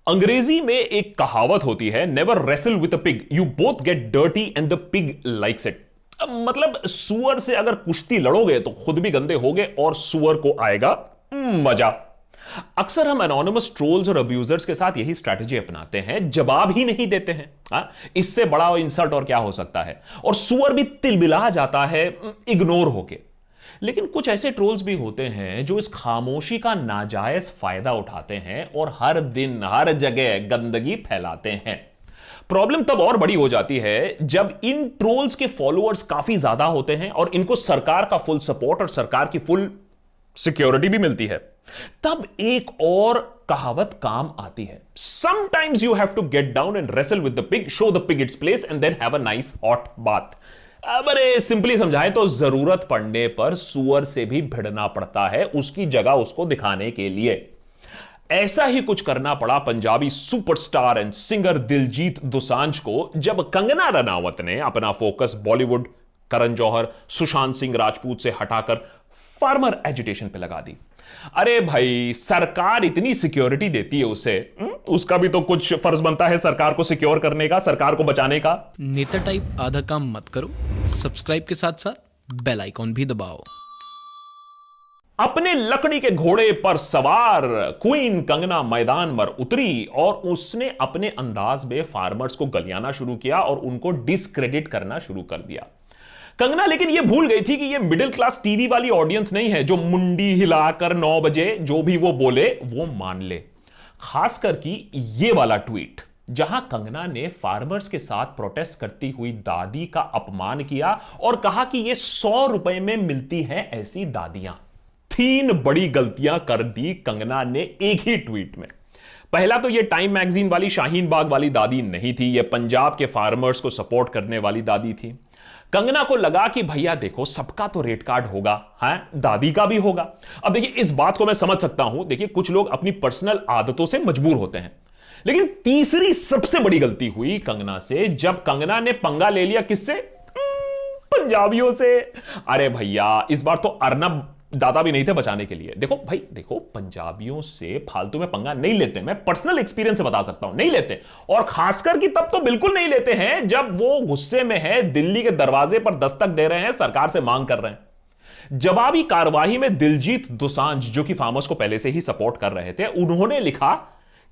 अंग्रेजी में एक कहावत होती है, never wrestle with a pig, you both get dirty and the pig likes it. मतलब सुअर से अगर कुश्ती लड़ोगे तो खुद भी गंदे होगे और सुअर को आएगा मजा। अक्सर हम एनोनिमस ट्रोल्स और अब्यूजर्स के साथ यही स्ट्रैटेजी अपनाते हैं, जवाब ही नहीं देते हैं। इससे बड़ा इंसल्ट और क्या हो सकता है, और सुअर भी तिलबिला जाता है इग्नोर होके। लेकिन कुछ ऐसे ट्रोल्स भी होते हैं जो इस खामोशी का नाजायज फायदा उठाते हैं और हर दिन हर जगह गंदगी फैलाते हैं। प्रॉब्लम तब और बड़ी हो जाती है जब इन ट्रोल्स के फॉलोअर्स काफी ज्यादा होते हैं और इनको सरकार का फुल सपोर्ट और सरकार की फुल सिक्योरिटी भी मिलती है। तब एक और कहावत काम आती है, sometimes you have to get down and wrestle with the pig, show the pig its place and then have a nice hot bath. अरे सिंपली समझाएं तो जरूरत पड़ने पर सुअर से भी भिड़ना पड़ता है उसकी जगह उसको दिखाने के लिए। ऐसा ही कुछ करना पड़ा Punjabi superstar and singer Diljit Dosanjh को जब कंगना रनावत ने अपना फोकस बॉलीवुड, करण जौहर, सुशांत सिंह राजपूत से हटाकर फार्मर एजुटेशन पे लगा दी। अरे भाई, सरकार इतनी सिक्योरिटी देती है उसे, उसका भी तो कुछ फर्ज बनता है सरकार को सिक्योर करने का, सरकार को बचाने का। नेता टाइप आधा काम मत करो, सब्सक्राइब के साथ साथ बेल आइकॉन भी दबाओ। अपने लकड़ी के घोड़े पर सवार क्वीन कंगना मैदान पर उतरी और उसने अपने अंदाज में फार्मर्स को गलियाना शुरू किया और उनको डिस्क्रेडिट करना शुरू कर दिया। कंगना लेकिन यह भूल गई थी कि यह मिडिल क्लास टीवी वाली ऑडियंस नहीं है जो मुंडी हिलाकर 9 बजे जो भी वो बोले वो मान ले। खासकर कि यह वाला ट्वीट जहां कंगना ने फार्मर्स के साथ प्रोटेस्ट करती हुई दादी का अपमान किया और कहा कि यह 100 रुपए में मिलती हैं ऐसी दादियां। 3 बड़ी गलतियां कर दी कंगना ने एक ही ट्वीट में। पहला तो यह टाइम मैगजीन वाली शाहीन बाग वाली दादी नहीं थी, यह पंजाब के फार्मर्स को सपोर्ट करने वाली दादी थी। कंगना को लगा कि भैया देखो, सबका तो रेड कार्ड होगा, है दादी का भी होगा। अब देखिए, इस बात को मैं समझ सकता हूं, देखिए कुछ लोग अपनी पर्सनल आदतों से मजबूर होते हैं। लेकिन तीसरी सबसे बड़ी गलती हुई कंगना से जब कंगना ने पंगा ले लिया किससे? पंजाबियों से। अरे भैया, इस बार तो अर्नब दादा भी नहीं थे बचाने के लिए। देखो भाई, देखो पंजाबियों से फालतू में पंगा नहीं लेते, मैं पर्सनल एक्सपीरियंस से बता सकता हूं, नहीं लेते। और खासकर कि तब तो बिल्कुल नहीं लेते हैं जब वो गुस्से में है, दिल्ली के दरवाजे पर दस्तक दे रहे हैं, सरकार से मांग कर रहे हैं। जवाबी कार्रवाई में दिलजीत दोसांझ, जो कि फार्मर्स को पहले से ही सपोर्ट कर रहे थे, उन्होंने लिखा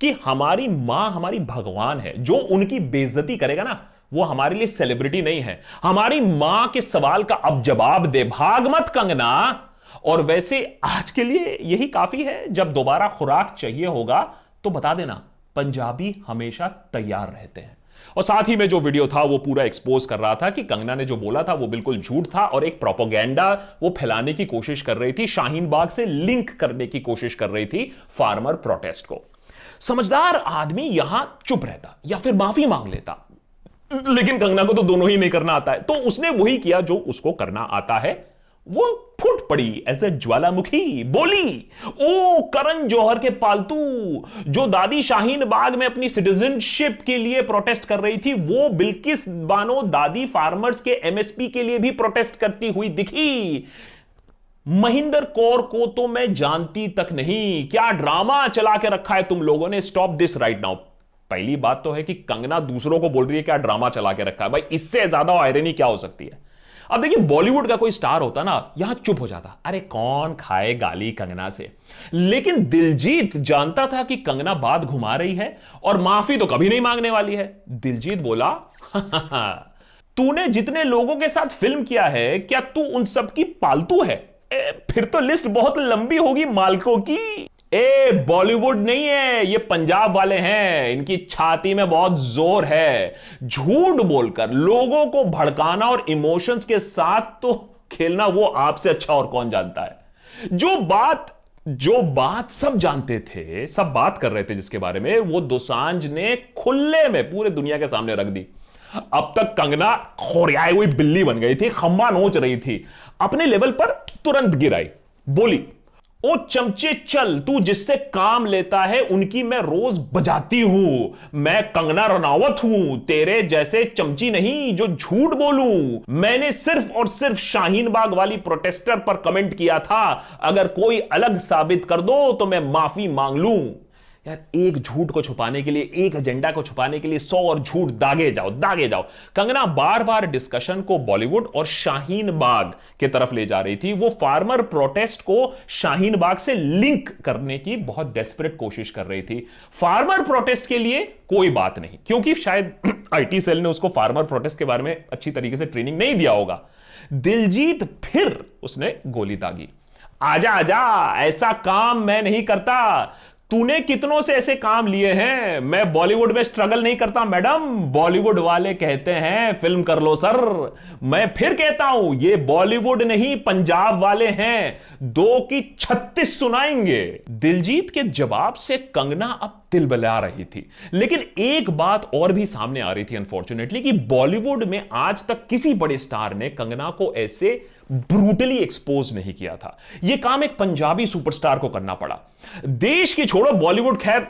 कि हमारी मां हमारी भगवान है, जो उनकी बेइज्जती करेगा ना वो हमारे लिए सेलिब्रिटी नहीं है। हमारी मां के सवाल का अब जवाब दे, भाग मत कंगना। और वैसे आज के लिए यही काफी है, जब दोबारा खुराक चाहिए होगा तो बता देना, पंजाबी हमेशा तैयार रहते हैं। और साथ ही में जो वीडियो था वो पूरा एक्सपोज कर रहा था कि कंगना ने जो बोला था वो बिल्कुल झूठ था और एक प्रोपेगेंडा वो फैलाने की कोशिश कर रही थी, शाहीन बाग से लिंक करने की कोशिश कर रही थी फार्मर प्रोटेस्ट को। समझदार आदमी यहां चुप रहता या फिर माफी मांग लेता, लेकिन कंगना को तो दोनों ही नहीं करना आता है, तो उसने वही किया जो उसको करना आता है। वो फूट पड़ी एज ए ज्वालामुखी, बोली, ओ करण जौहर के पालतू, जो दादी शाहीन बाग में अपनी सिटीजनशिप के लिए प्रोटेस्ट कर रही थी, वो बिल्किस बानो दादी फार्मर्स के एमएसपी के लिए भी प्रोटेस्ट करती हुई दिखी। महेंद्र कौर को तो मैं जानती तक नहीं, क्या ड्रामा चला के रखा है तुम लोगों ने, स्टॉप दिस राइट नाउ। पहली बात तो है कि कंगना दूसरों को बोल रही है क्या ड्रामा चला के रखा है, भाई इससे ज्यादा आयरनी क्या हो सकती है। अब देखिए, बॉलीवुड का कोई स्टार होता ना, यहां चुप हो जाता, अरे कौन खाए गाली कंगना से। लेकिन दिलजीत जानता था कि कंगना बात घुमा रही है और माफी तो कभी नहीं मांगने वाली है। दिलजीत बोला, तूने जितने लोगों के साथ फिल्म किया है, क्या तू उन सब की पालतू है? फिर तो लिस्ट बहुत लंबी होगी मालकों की। बॉलीवुड नहीं है, ये पंजाब वाले हैं, इनकी छाती में बहुत जोर है। झूठ बोलकर लोगों को भड़काना और इमोशंस के साथ तो खेलना वो आपसे अच्छा और कौन जानता है। जो बात सब जानते थे, सब बात कर रहे थे जिसके बारे में, वो दोसांझ ने खुले में पूरे दुनिया के सामने रख दी। अब तक कंगना खोरियाई हुई बिल्ली बन गई थी, खंबा नोच रही थी, अपने लेवल पर तुरंत गिराई, बोली, ओ चमचे चल, तू जिससे काम लेता है उनकी मैं रोज बजाती हूं। मैं कंगना रनावत हूं, तेरे जैसे चमची नहीं जो झूठ बोलूं। मैंने सिर्फ और सिर्फ शाहीन बाग वाली प्रोटेस्टर पर कमेंट किया था, अगर कोई अलग साबित कर दो तो मैं माफी मांग लूं। यार एक झूठ को छुपाने के लिए, एक एजेंडा को छुपाने के लिए 100 और झूठ दागे जाओ। कंगना बार बार डिस्कशन को बॉलीवुड और शाहीन बाग के तरफ ले जा रही थी। वो फार्मर प्रोटेस्ट को शाहीन बाग से लिंक करने की बहुत डेस्परेट कोशिश कर रही थी। फार्मर प्रोटेस्ट के लिए कोई बात नहीं, क्योंकि शायद आईटी सेल ने उसको फार्मर प्रोटेस्ट के बारे में अच्छी तरीके से ट्रेनिंग नहीं दिया होगा। दिलजीत फिर उसने गोली दागी, आजा आजा, ऐसा काम मैं नहीं करता। तूने कितनों से ऐसे काम लिए हैं। मैं बॉलीवुड में स्ट्रगल नहीं करता मैडम। बॉलीवुड वाले कहते हैं फिल्म कर लो सर। मैं फिर कहता हूं, ये बॉलीवुड नहीं पंजाब वाले हैं, 2 की 36 सुनाएंगे। दिलजीत के जवाब से कंगना अब तिलबला रही थी, लेकिन एक बात और भी सामने आ रही थी अनफॉर्चुनेटली, कि बॉलीवुड में आज तक किसी बड़े स्टार ने कंगना को ऐसे ब्रूटली एक्सपोज नहीं किया था। यह काम एक पंजाबी सुपरस्टार को करना पड़ा। देश की छोड़ो, बॉलीवुड खैर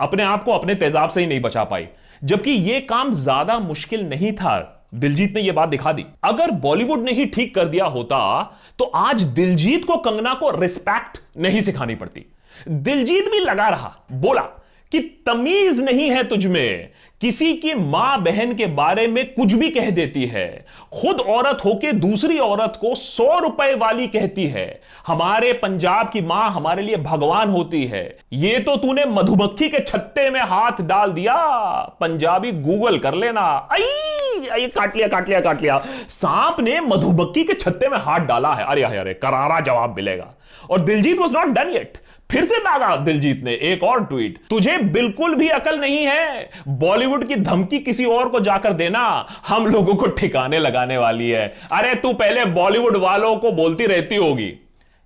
अपने आप को अपने तेजाब से ही नहीं बचा पाई, जबकि यह काम ज्यादा मुश्किल नहीं था। दिलजीत ने यह बात दिखा दी। अगर बॉलीवुड ने ही ठीक कर दिया होता तो आज दिलजीत को कंगना को रिस्पेक्ट नहीं सिखानी पड़ती। दिलजीत भी लगा रहा, बोला कि तमीज नहीं है तुझ में, किसी की मां बहन के बारे में कुछ भी कह देती है, खुद औरत होके दूसरी औरत को 100 रुपए वाली कहती है, हमारे पंजाब की मां हमारे लिए भगवान होती है। ये तो तूने मधुमक्खी के छत्ते में हाथ डाल दिया। पंजाबी गूगल कर लेना। आई काट लिया। सांप ने मधुमक्खी के छत्ते में हाथ डाला है। अरे करारा जवाब मिलेगा। और Diljit was not done yet. फिर से दागा दिलजीत ने एक और ट्वीट, तुझे बिल्कुल भी अकल नहीं है, बॉलीवुड की धमकी किसी और को जाकर देना हम लोगों को ठिकाने लगाने वाली है। अरे तू पहले बॉलीवुड वालों को बोलती रहती होगी।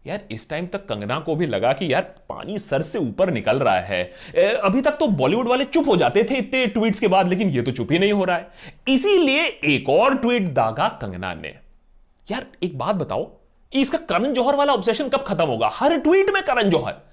यार इस टाइम तक कंगना को भी लगा कि यार पानी सर से ऊपर निकल रहा है। अभी तक तो बॉलीवुड वाले चुप हो जाते थे इतने ट्वीट्स के बाद, लेकिन ये तो चुप ही नहीं हो रहा है। इसीलिए एक और ट्वीट दागा कंगना ने। यार एक बात बताओ, इसका करण जौहर वाला ऑब्सेशन कब खत्म होगा? हर ट्वीट में करण जौहर।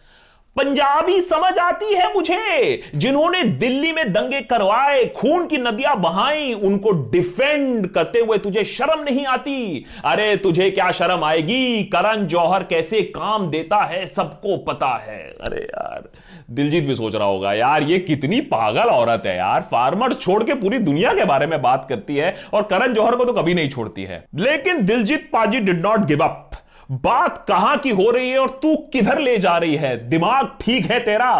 पंजाबी समझ आती है मुझे, जिन्होंने दिल्ली में दंगे करवाए, खून की नदियां बहाई, उनको डिफेंड करते हुए तुझे शर्म नहीं आती? अरे तुझे क्या शर्म आएगी? करण जौहर कैसे काम देता है सबको पता है। अरे यार दिलजीत भी सोच रहा होगा, यार ये कितनी पागल औरत है यार, फार्मर्स छोड़ के पूरी दुनिया के बारे में बात करती है और करण जौहर को तो कभी नहीं छोड़ती है। लेकिन दिलजीत पाजी डिड नॉट गिव अप। बात कहां की हो रही है और तू किधर ले जा रही है? दिमाग ठीक है तेरा?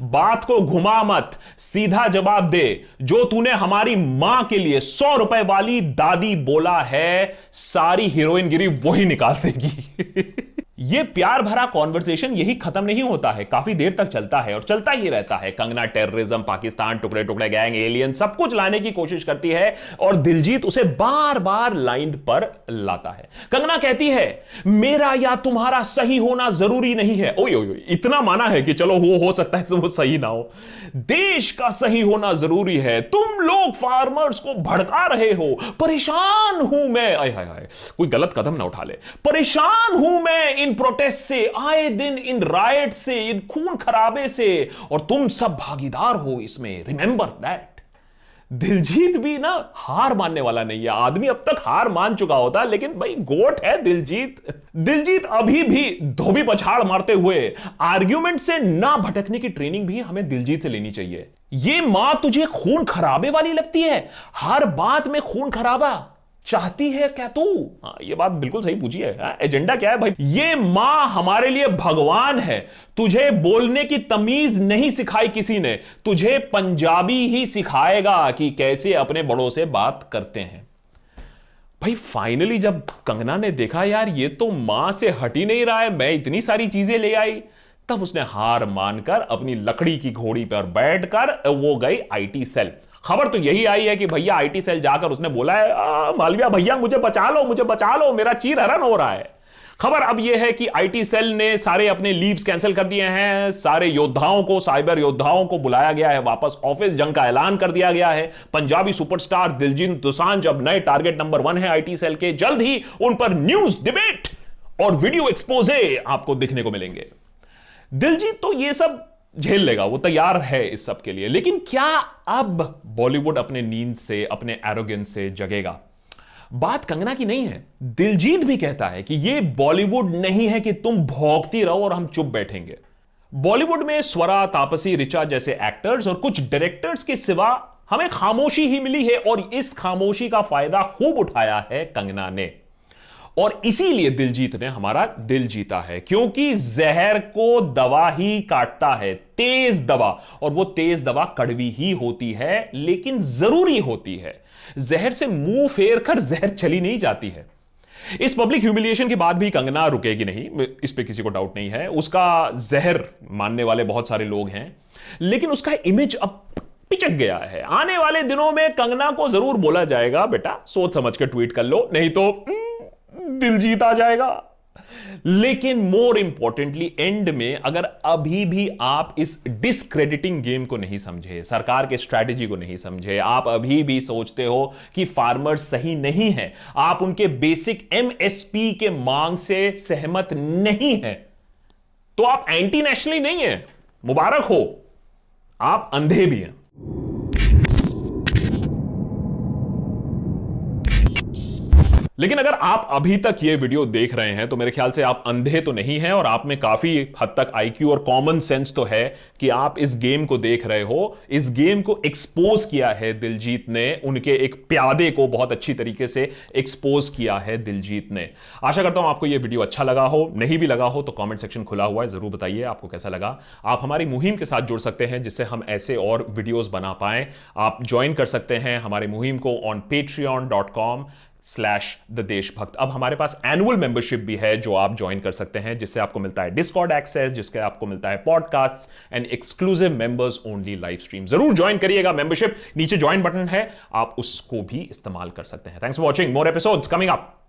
बात को घुमा मत, सीधा जवाब दे। जो तूने हमारी मां के लिए 100 रुपए वाली दादी बोला है, सारी हीरोइन गिरी वही निकाल देगी। ये प्यार भरा कॉन्वर्सेशन यही खत्म नहीं होता है, काफी देर तक चलता है और चलता ही रहता है। कंगना टेररिज्म, पाकिस्तान, टुकड़े टुकड़े गैंग, एलियन, सब कुछ लाने की कोशिश करती है और दिलजीत उसे बार बार लाइन पर लाता है। कंगना कहती है, मेरा या तुम्हारा सही होना जरूरी नहीं है। ओए इतना माना है कि चलो वो हो सकता है वो सही ना हो, देश का सही होना जरूरी है। तुम लोग फार्मर्स को भड़का रहे हो, परेशान हूं मैं। आय कोई गलत कदम ना उठा ले। परेशान हूं मैं इन प्रोटेस्ट से, आए दिन इन राइट से, इन खून खराबे से, और तुम सब भागीदार हो इसमें, रिमेंबर दैट। दिलजीत भी ना हार मानने वाला नहीं है। आदमी अब तक हार मान चुका होता, लेकिन भाई गोट है दिलजीत अभी भी धोबी पछाड़ मारते हुए। आर्ग्यूमेंट से ना भटकने की ट्रेनिंग भी हमें दिलजीत से लेनी चाहिए। ये मां तुझे खून खराबे वाली लगती है? हर बात में खून खराबा चाहती है क्या तू? हाँ, ये बात बिल्कुल सही पूछी है। एजेंडा क्या है भाई? ये मां हमारे लिए भगवान है। तुझे बोलने की तमीज नहीं सिखाई किसी ने, तुझे पंजाबी ही सिखाएगा कि कैसे अपने बड़ों से बात करते हैं। भाई फाइनली जब कंगना ने देखा यार ये तो मां से हट ही नहीं रहा है, मैं इतनी सारी चीजें ले आई, तब उसने हार मानकर अपनी लकड़ी की घोड़ी पर बैठकर वो गई आईटी सेल। खबर तो यही आई है कि भैया आईटी सेल जाकर उसने बोला है, मालविया भैया मुझे बचा लो, मेरा चीर हरण हो रहा है। खबर अब यह है कि आईटी सेल ने सारे अपने लीव्स कैंसिल कर दिए हैं, सारे योद्धाओं को, साइबर योद्धाओं को बुलाया गया है वापस ऑफिस, जंग का ऐलान कर दिया गया है। पंजाबी सुपरस्टार दिलजीत दोसांझ अब नए टारगेट नंबर 1 है आईटी सेल के। जल्द ही उन पर न्यूज, डिबेट और वीडियो एक्सपोजे आपको दिखने को मिलेंगे। दिलजीत तो ये सब झेल लेगा, वो तैयार है इस सब के लिए। लेकिन क्या अब बॉलीवुड अपने नींद से, अपने एरोगेंस से जगेगा? बात कंगना की नहीं है, दिलजीत भी कहता है कि ये बॉलीवुड नहीं है कि तुम भौंकती रहो और हम चुप बैठेंगे। बॉलीवुड में स्वरा, तापसी, ऋचा जैसे एक्टर्स और कुछ डायरेक्टर्स के सिवा हमें खामोशी ही मिली है और इस खामोशी का फायदा खूब उठाया है कंगना ने। और इसीलिए दिलजीत ने हमारा दिल जीता है, क्योंकि जहर को दवा ही काटता है, तेज दवा, और वो तेज दवा कड़वी ही होती है लेकिन जरूरी होती है। जहर से मुंह फेर कर जहर चली नहीं जाती है। इस पब्लिक ह्यूमिलिएशन के बाद भी कंगना रुकेगी नहीं, इस पे किसी को डाउट नहीं है। उसका जहर मानने वाले बहुत सारे लोग हैं, लेकिन उसका इमेज अब पिचक गया है। आने वाले दिनों में कंगना को जरूर बोला जाएगा, बेटा सोच समझ कर ट्वीट कर लो, नहीं तो दिलजीत आ जाएगा। लेकिन मोर इंपॉर्टेंटली एंड में अगर अभी भी आप इस डिस्क्रेडिटिंग गेम को नहीं समझे, सरकार के स्ट्रैटेजी को नहीं समझे, आप अभी भी सोचते हो कि फार्मर्स सही नहीं है, आप उनके बेसिक एमएसपी के मांग से सहमत नहीं है, तो आप एंटी नेशनली नहीं है, मुबारक हो, आप अंधे भी हैं। लेकिन अगर आप अभी तक ये वीडियो देख रहे हैं तो मेरे ख्याल से आप अंधे तो नहीं हैं और आप में काफी हद तक आईक्यू और कॉमन सेंस तो है कि आप इस गेम को देख रहे हो। इस गेम को एक्सपोज किया है दिलजीत ने, उनके एक प्यादे को बहुत अच्छी तरीके से एक्सपोज किया है दिलजीत ने। आशा करता हूं आपको ये वीडियो अच्छा लगा हो, नहीं भी लगा हो तो कमेंट सेक्शन खुला हुआ है, जरूर बताइए आपको कैसा लगा। आप हमारी मुहिम के साथ जुड़ सकते हैं जिससे हम ऐसे और वीडियोस बना पाएं। आप ज्वाइन कर सकते हैं हमारी मुहिम को ऑन patreon.com/देशभक्त। अब हमारे पास एनुअल मेंबरशिप भी है जो आप ज्वाइन कर सकते हैं, जिससे आपको मिलता है डिस्कॉर्ड एक्सेस, जिसके आपको मिलता है podcast and exclusive members only live stream. जरूर ज्वाइन करिएगा मेंबरशिप, नीचे ज्वाइन बटन है, आप उसको भी इस्तेमाल कर सकते हैं। Thanks for watching, more episodes coming up.